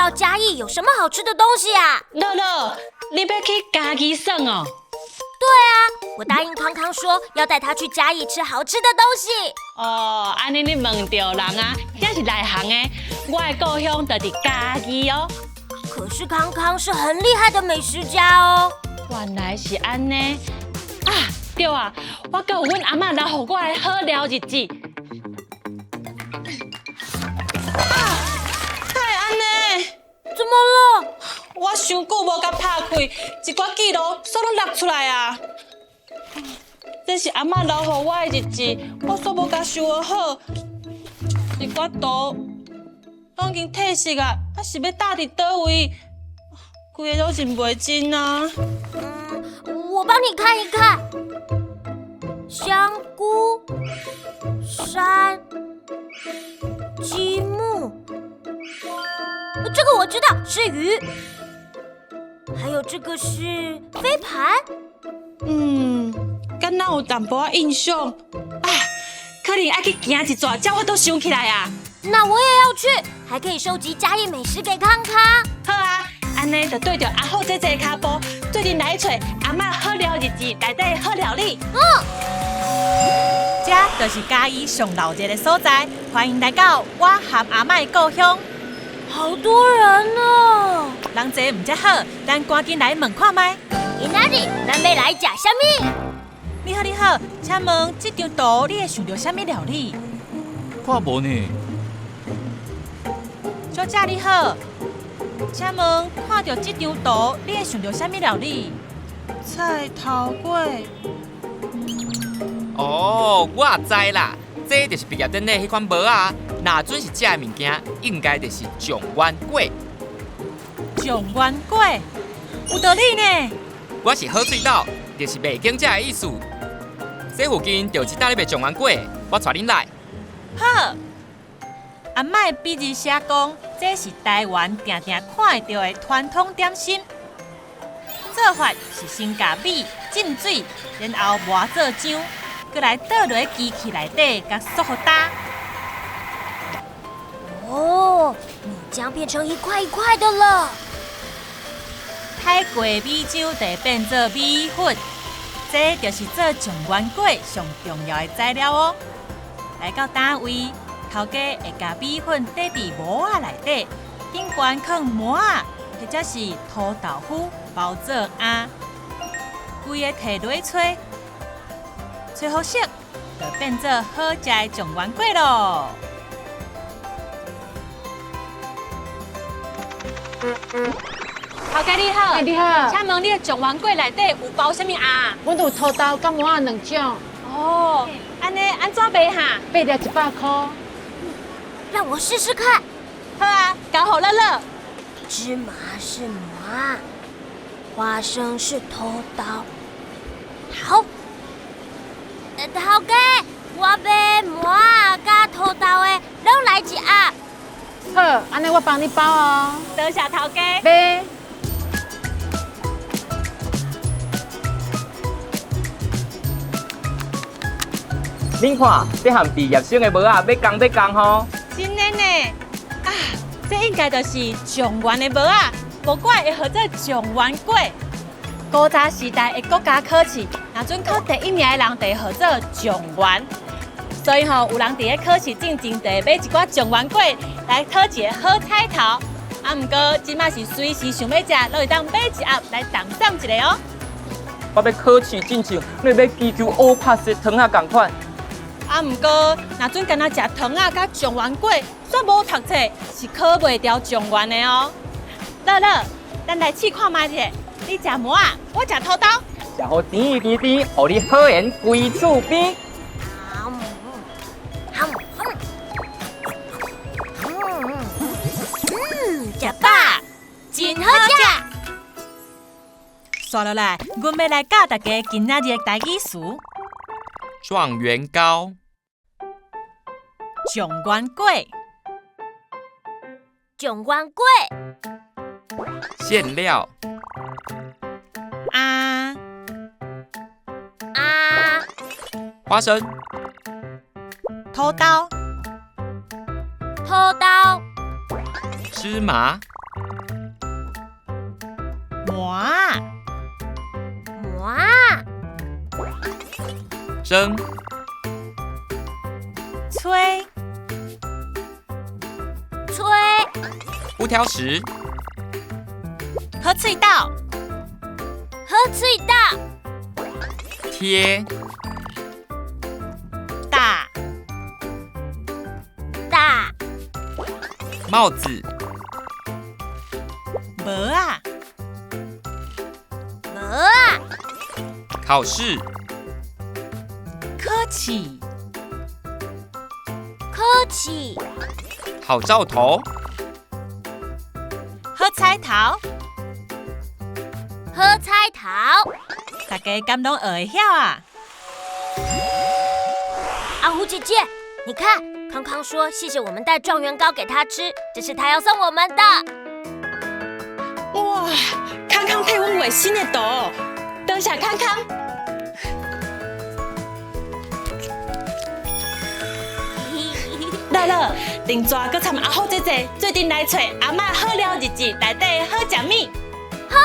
道嘉义有什么好吃的东西啊？乐乐，你要去嘉义省哦？对啊，我答应康康说要带他去嘉义吃好吃的东西。哦，安尼你问对人啊，遐是内行的。我的故乡就伫嘉义哦。可是康康是很厉害的美食家哦。原来是安尼啊！对啊，我甲有阮阿嬷留予我的好料日子。太安尼，怎么了？我伤久无甲拍开，一寡记录煞拢落出来啊！这是阿嬷留予我的日子，我煞无甲收学好，一寡图拢已经褪色啊，啊是要搭伫倒位？规个都认袂真啊！我帮你看一看。香菇、山、积木，这个我知道是鱼。还有这个是飞盘。敢若有淡薄仔印象啊，可能爱去行一转，才我都想起来啊。那我也要去，还可以收集嘉义美食给康康。好啊，安尼就对着阿好姐姐的脚步，最近来找阿嬷好料日子内底的好料理。这就是嘉义上老热的所在，欢迎来到我和阿嬷的故乡。好多人哦，人多唔才好，咱赶紧来问看卖。今仔日咱要来食什么？你好，你好，请问这张图你会想到什么料理？看无呢。小姐你好，请问看到这张图你会想到什么料理？菜头粿。哦，我也知啦，这就是毕业典礼迄款帽啊。若准是食的物件，应该就是状元粿。状元粿，有道理呢。我是好水岛，就是卖景者的意思。这附近就一搭咧卖状元粿，我带恁来。好。阿嬷笔字写讲，这是台湾定定看会到的传统点心。做法是先甲米浸水，然后磨做浆，再来倒落机器内底，甲缩好打。哦，米浆变成一块一块的了。太过米浆就变做米粉，这就是做状元粿上重要的材料哦。来到单位，头家会将米粉倒伫模仔内底，顶悬放馍仔或者是土豆腐包做餡，规个摕落吹，吹好熟，就变做好食的状元粿咯。头家你好，你好，请问你的状元粿内底有包什么餡？阮有土豆甲馍仔两种，哦，安尼安怎卖哈8粒100块。让我试试看。好啊，搞好乐乐。芝麻是麻，花生是土豆。好，头家，我要麻甲土豆的，拢来一盒。好，安尼我帮你包哦。多谢头家。买。恁看，这项毕业生的帽啊，要讲吼。真的呢，啊，这应该就是状元的帽啊，无怪会号做状元粿。古早时代的国家考试，若准考第1名的人，就会号做状元。所以有人伫咧考试进前，就会买一寡状元粿来讨一个好彩头。啊，毋过即马是随时想要食，都会当买一盒来当送一个哦。我要考试进前，你要追求乌拍色糖啊同款。啊，毋过若准干那食糖啊，甲状元粿，煞无读册，是考袂掉状元的哦。乐乐，咱来试看卖者，你食馍啊，我食土豆。食好甜一甜甜，互你好缘归厝边。食饱，真好食。刷落来，阮要来教大家今仔日的台语词。状元糕、状元粿、状元粿、馅料、啊、花生、土豆、土豆、芝麻、麻、麻、蒸、吹、吹、不挑食、好喙斗、好喙斗、贴、打、打、帽子、无啊、无啊、考试、考试、考试、好兆头、好彩头，好彩头。大家敢拢学会晓啊？阿虎姐姐，你看，康康说谢谢我们带状元糕给他吃，这是他要送我们的。哇，康康替阮画新的图，多谢康康。乐乐，另抓搁参阿虎姐姐最近来找阿嬷好料日子内底好食物。好。